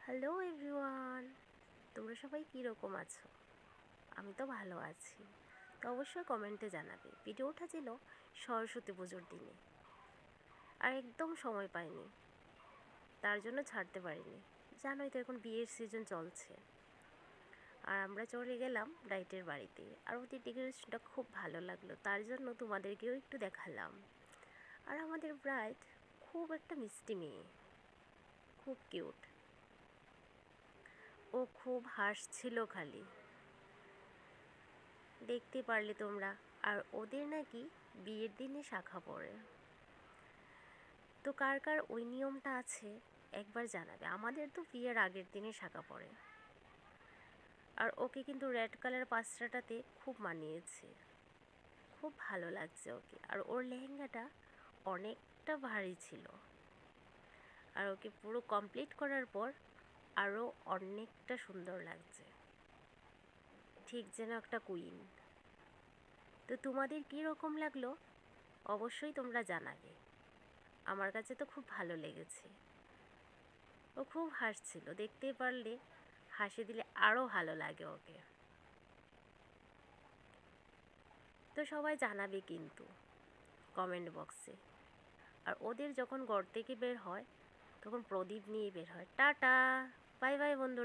Hello everyone, তোমরা সবাই কীরকম আছো? আমি তো ভালো আছি। তো অবশ্যই কমেন্টে জানাবে। ভিডিওটা ছিল সরস্বতী পুজোর দিনে, আর একদম সময় পাইনি, তার জন্য ছাড়তে পারিনি। জানোই তো এখন বিয়ের সিজন চলছে, আর আমরা চলে গেলাম ব্রাইডের বাড়িতে, আর ওদের ডেকোরেশনটা খুব ভালো লাগলো, তার জন্য তোমাদেরকেও একটু দেখালাম। আর আমাদের ব্রাইড খুব একটা মিষ্টি মেয়ে, খুব কিউট। ও খুব হাসছিল খালি, দেখতে পারলে তোমরা। আর ওদের নাকি বিয়ের দিনে শাখা পড়ে। তো কার কার ওই নিয়মটা আছে একবার জানাবে। আমাদের তো বিয়ের আগের দিনে শাখা পড়ে। আর ওকে কিন্তু রেড কালার পাঁচটাটাতে খুব মানিয়েছে, খুব ভালো লাগছে ওকে। আর ওর লেহেঙ্গাটা অনেকটা ভারী ছিল, আর ওকে পুরো কমপ্লিট করার পর আরও অনেকটা সুন্দর লাগছে, ঠিক যেন একটা কুইন। তো তোমাদের কী রকম লাগলো অবশ্যই তোমরা জানাবে। আমার কাছে তো খুব ভালো লেগেছে। ও খুব হাসছিল, দেখতে পারলে হাসি দিলে আরও ভালো লাগে ওকে। তো সবাই জানাবে কিন্তু কমেন্ট বক্সে। আর ওদের যখন ঘর থেকে বের হয় তখন প্রদীপ নিয়ে বের হয়। টাটা, বাই বাই বন্ধু।